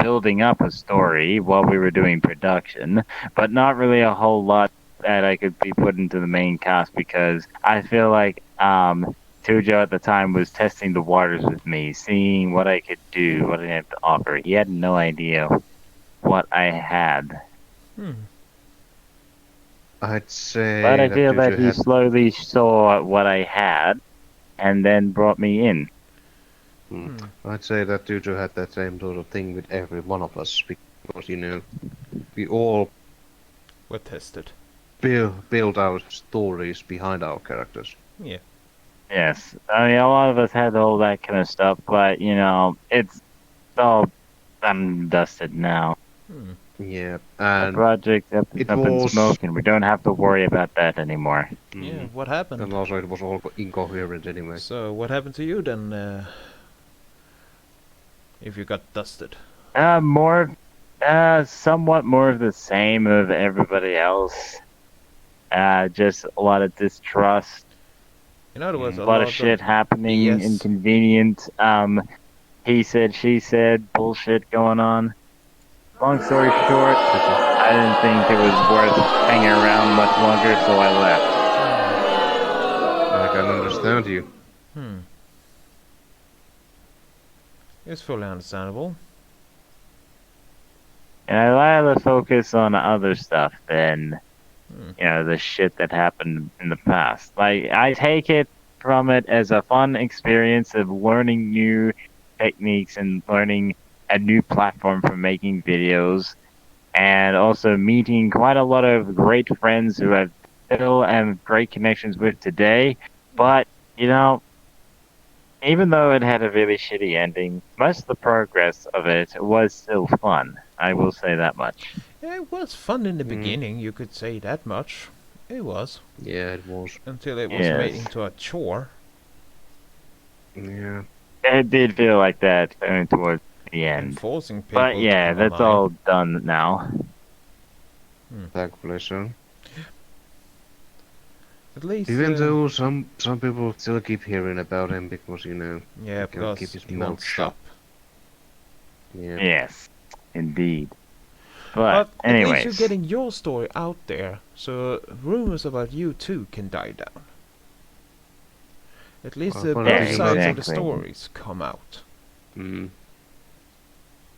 building up a story while we were doing production, but not really a whole lot that I could be put into the main cast because I feel like Tujo at the time was testing the waters with me, seeing what I could do, what I had to offer. He had no idea what I had. I'd say But I that feel you that two he had. slowly saw what I had, and then brought me in. I'd say that you two had that same sort of thing with every one of us because we all We're tested. build our stories behind our characters. Yeah. Yes, I mean a lot of us had all that kind of stuff, but it's all done and dusted now. Yeah, The and project up it and up in was. smoke, and we don't have to worry about that anymore. Yeah, Mm, what happened? and also it was all incoherent anyway. So, what happened to you then, if you got dusted? More, somewhat more of the same of everybody else. Just a lot of distrust, In other words, a lot of shit happening, BS. inconvenient. He said, she said, bullshit going on. Long story short, I didn't think it was worth hanging around much longer, so I left. I can understand you. It's fully understandable. And I rather focus on other stuff than, the shit that happened in the past. Like, I take it from it as a fun experience of learning new techniques and learning a new platform for making videos, and also meeting quite a lot of great friends who I've still have great connections with today. But, even though it had a really shitty ending, most of the progress of it was still fun. I will say that much. Yeah, it was fun in the beginning, you could say that much. It was. Yeah, it was. Until it was Yes. made into a chore. Yeah. It did feel like that towards the And end. forcing people But yeah, to come that's online. all done now. Thankfully so. At least, Even though some people still keep hearing about him because yeah, he can't because keep his he mouth won't shut. stop. Yeah. Yes, indeed. But But at least anyways, you're getting your story out there, so rumors about you too can die down. At least Well, both yeah, sides of the exactly. stories come out. Mm.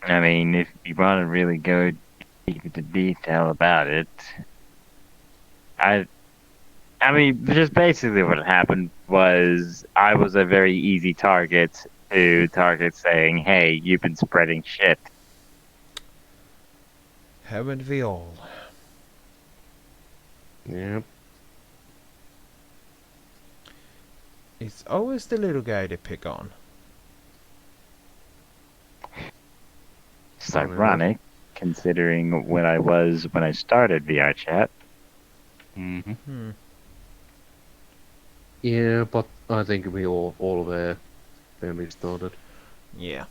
I mean, if you want to really go deep into detail about it, I mean, just basically what happened was I was a very easy target to target saying, "Hey, you've been spreading shit." Haven't we all? Yep. It's always the little guy they pick on. It's ironic, considering what I was when I started VR chat. Mm-hmm. Yeah, but I think we all were when we started. Yeah.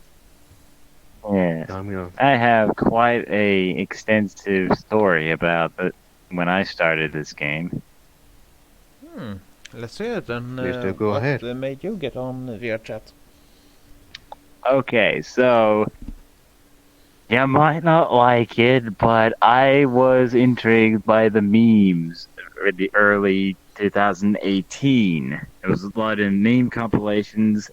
Yeah. I mean, I have quite a extensive story about when I started this game. Let's hear it then. Please do go what ahead. made you get on VR chat? Okay, so you might not like it, but I was intrigued by the memes in the early 2018. It was a lot of meme compilations.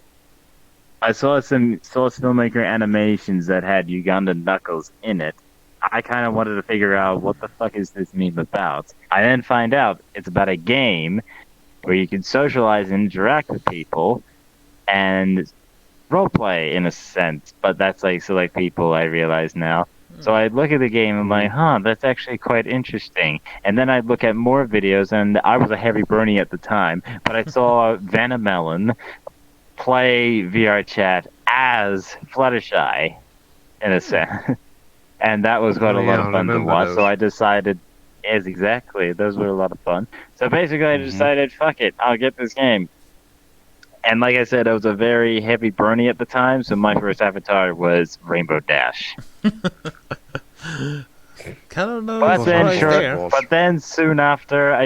I saw some source filmmaker animations that had Ugandan Knuckles in it. I kind of wanted to figure out what the fuck is this meme about. I then find out it's about a game where you can socialize and interact with people and roleplay in a sense, but that's like select people, I realize now. So I'd look at the game and I'm like, that's actually quite interesting. And then I'd look at more videos, and I was a heavy brony at the time, but I saw Vanamelon play VR chat as Fluttershy, in a sense. And that was quite a lot yeah, of I fun to remember watch, those. so I decided, yes, exactly, those were a lot of fun. So basically I decided, fuck it, I'll get this game. And like I said, I was a very heavy brony at the time, so my first avatar was Rainbow Dash. Kind of no But then, surprise there. but then soon after,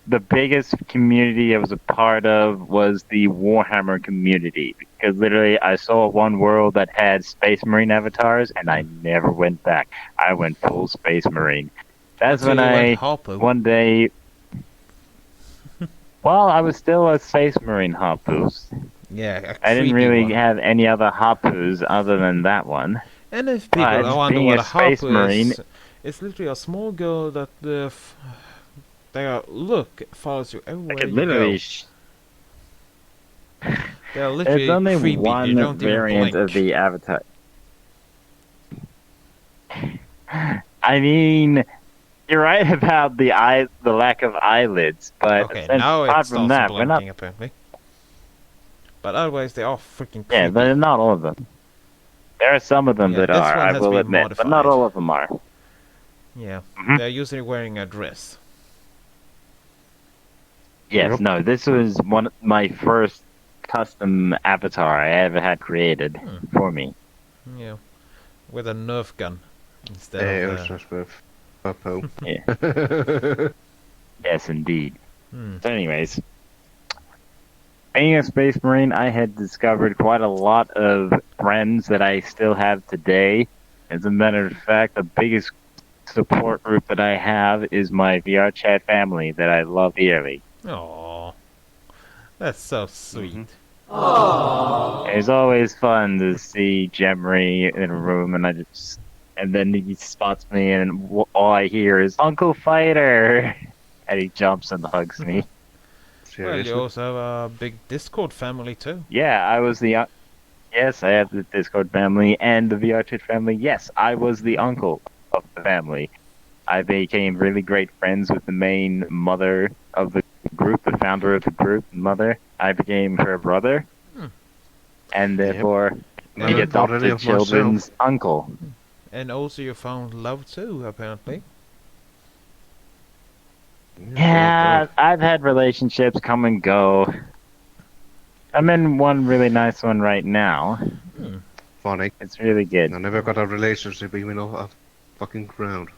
the biggest community I was a part of was the Warhammer community, because literally I saw one world that had Space Marine avatars, and I never went back. I went full Space Marine. That's Until when you went Harpo. one day, well, I was still a Space Marine Harpoos. Yeah, I didn't creepy really one. have any other Harpoos other than that one. And if people But wonder being what a a Space Harpo Marine- is, it's literally a small girl that Their look follows you I everywhere could you literally. go. They are There's literally only creepy. You one don't even variant of blink. the avatar. I mean, you're right about the lack of eyelids, but Okay, now it apart from starts that, we're not. blinking apparently. But otherwise, they are freaking Yeah, creepy. but not all of them. There are some of them Yeah, that this are, one I has will been admit, but not modified. all of them are. Yeah, Mhm. they're usually wearing a dress. Yes, Yep. no, this was my first custom avatar I ever had created for me. Yeah, with a Nerf gun instead It of was the. just with Purple. Yeah, yes, indeed. Hmm. So, anyways, being a space marine, I had discovered quite a lot of friends that I still have today. As a matter of fact, the biggest support group that I have is my VR chat family that I love dearly. Aww, that's so sweet. It's always fun to see Gemry in a room, and then he spots me, and all I hear is "Uncle Fighter," and he jumps and hugs me. Well, you Seriously? also have a big Discord family too. Yeah, I was the yes, I have the Discord family and the VR chat family. Yes, I was the uncle of the family. I became really great friends with the main mother of the group, the founder of the group, mother. I became her brother, and Yep. therefore Well, the I thought really adopted of myself. children's uncle. And also you found love too, apparently. Yeah, I've had relationships come and go. I'm in one really nice one right now. Funny. It's really good. I never got a relationship even off fucking ground.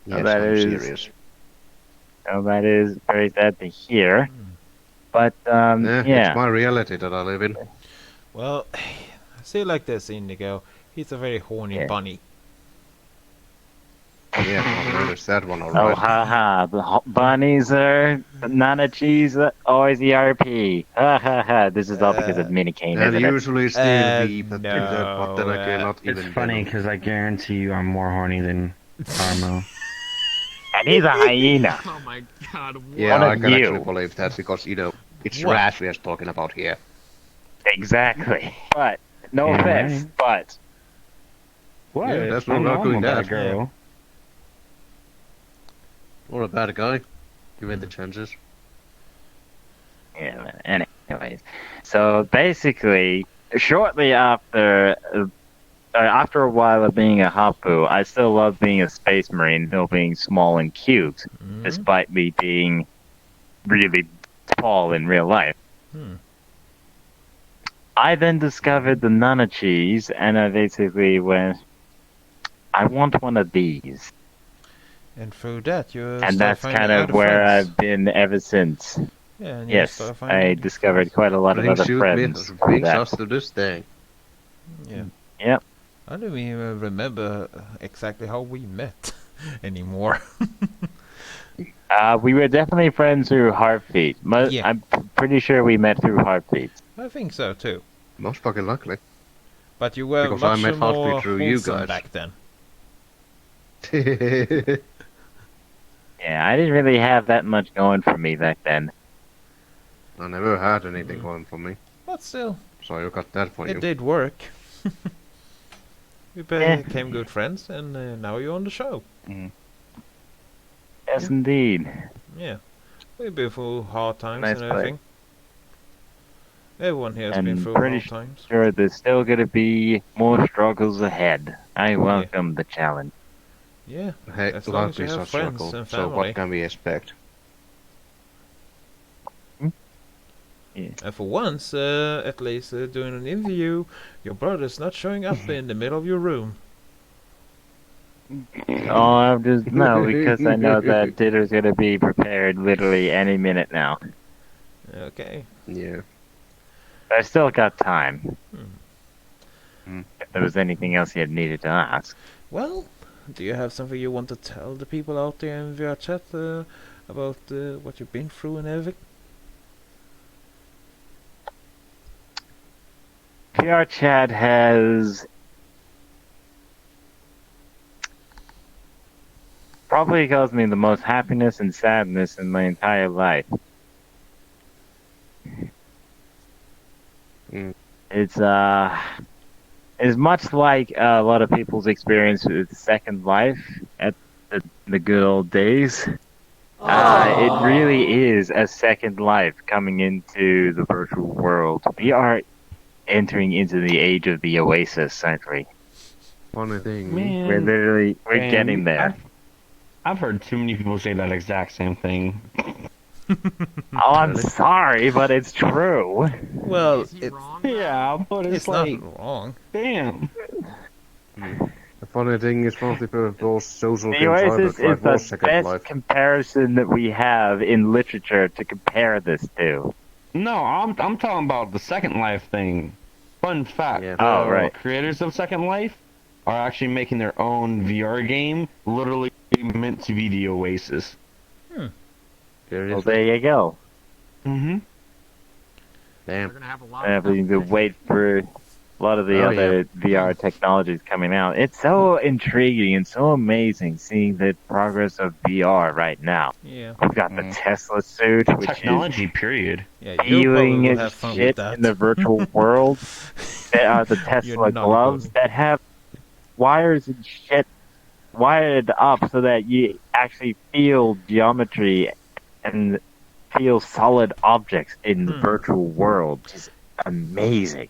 Yes, that I'm is- serious. So that is very sad to hear. But It's yeah, my reality that I live in. Well, say it like this, Indigo. He's a very horny Yeah. bunny. Yeah, I've noticed that one oh alright. haha, bunnies are banana cheese, always ERP. Ha ha ha. This is all because of Minikane, They'll isn't it? usually still be, but no, then again, not It's even funny then. because I guarantee you I'm more horny than Carmo. And he's a hyena. Oh my god, what? Yeah, One I of can you. actually believe that because, it's What? Razz we are talking about here. Exactly. But no Yeah, offense, right. but What? Yeah, that's I not know I'm arguing a bad that. girl. Or a bad guy, given the chances. yeah. Anyways, so basically, shortly after a while of being a Hapu, I still love being a space marine, though being small and cute, despite me being really tall in real life. I then discovered the Nana cheese, and I basically went, I want one of these. And through that, you And start that's finding kind of other where friends. I've been ever since. Yeah, and you Yes, start finding I other discovered friends. quite a lot of other friends. through Brings that. us to this day. Yeah. Yep. I don't even remember exactly how we met anymore. We were definitely friends through Heartbeat. Yeah. I'm pretty sure we met through Heartbeat. I think so too. Most fucking likely. But you were Because I much met Heartbeat more through you wholesome guys. back then. Yeah, I didn't really have that much going for me back then. I never had anything going for me. But still, So you got that for it you. did work. We Yeah. became good friends, and now you're on the show. Yes, indeed. Yeah. We've been through hard times Nice and play. everything. Everyone here has been And through pretty hard times. sure there's still going to be more struggles ahead. I welcome the challenge. Yeah. Hey, As long as life you is have a friends circle, and so family. what can we expect? And for once, at least doing an interview, your brother's not showing up in the middle of your room. Oh, I'm just no, because I know that dinner's going to be prepared literally any minute now. Okay. Yeah. I still got time. If there was anything else you had needed to ask. Well, do you have something you want to tell the people out there in VR chat about what you've been through and everything? PR chat has probably caused me the most happiness and sadness in my entire life. Mm. It's much like a lot of people's experience with Second Life at the good old days. It really is a second life coming into the virtual world. We are entering into the age of the Oasis, aren't we? Funny thing. Man, We're damn, getting there. I've heard too many people say that exact same thing. Oh, I'm sorry, but it's true. Well, Is he wrong? Yeah, but it's it's not like, wrong. damn. The funny thing is, one of the first social The games I ever Oasis tried is was the Second best Life. comparison that we have in literature to compare this to. No, I'm talking about the Second Life thing. Fun fact: Yeah. the Oh, right. creators of Second Life are actually making their own VR game, literally meant to be the Oasis. Well, Seriously? there you go. Mm-hmm. We're Damn. gonna have a lot I of have to wait for a lot of the Oh, other VR technologies coming out. It's so intriguing and so amazing seeing the progress of VR right now. Yeah. We've got the Tesla suit, which Technology, period. Yeah, is you probably feeling will its have fun with shit that. in the virtual world. There are the Tesla not gloves good. that have wires and shit wired up so that you actually feel geometry and feel solid objects in the virtual world, which is amazing.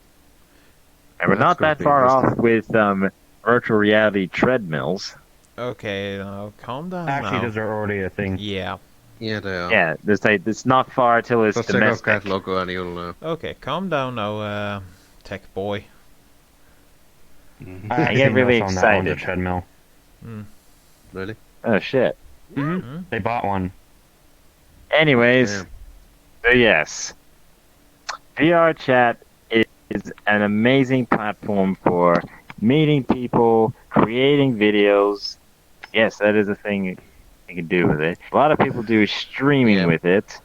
And we're That's not gonna that be far interesting. off with virtual reality treadmills. Okay, now calm down Actually, now. those are already a thing. Yeah. Yeah, they are. Yeah, it's not far till it's Just check out domestic. Cat logo and you'll know. Okay, calm down now, tech boy. I actually get really know someone that owns a excited. treadmill. Really? Oh shit. Mm-hmm. They bought one. Anyways, Damn. so yes, VR chat is an amazing platform for meeting people, creating videos. Yes, that is a thing you can do with it. A lot of people do streaming Yeah. with it.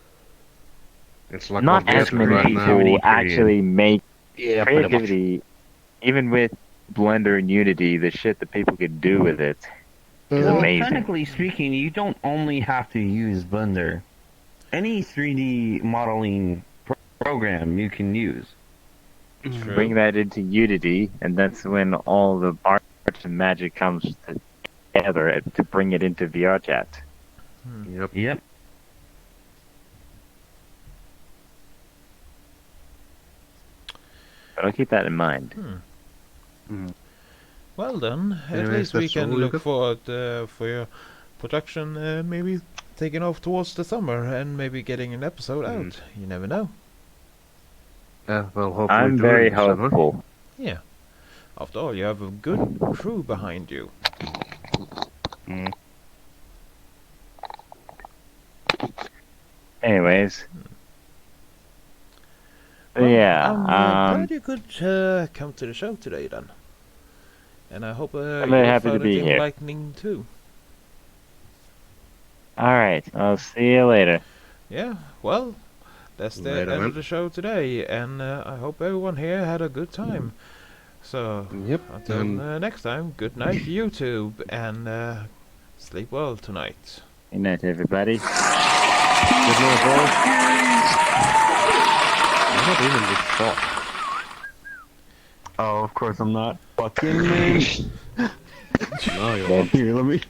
It's like Not what as we're many right people now. period. actually make Yeah, creativity, even with Blender and Unity, the shit that people can do with it is Well, amazing. technically speaking, you don't only have to use Blender. Any 3D modeling program you can use. True. Bring that into Unity, and that's when all the art and magic comes together to bring it into VR chat. Yep. Yep. But I'll keep that in mind. Well then, at Anyways, least we that's can all we look got. forward for your production maybe taking off towards the summer and maybe getting an episode out. You never know. Well, hopefully I'm during very the summer. hopeful. Yeah. After all, you have a good crew behind you. Anyways. Well, Yeah. I'm glad you could come to the show today then. And I hope I'm you very happy to found be it here. enlightening too. Alright, I'll see you later. Yeah, well, that's the Later, end man. of the show today, and I hope everyone here had a good time. So, Yep. until And next time, good night YouTube, and sleep well tonight. Good night, everybody. good night, boys. I'm not even with thought. Oh, of course I'm not. Fucking me. No, you're Here, let me.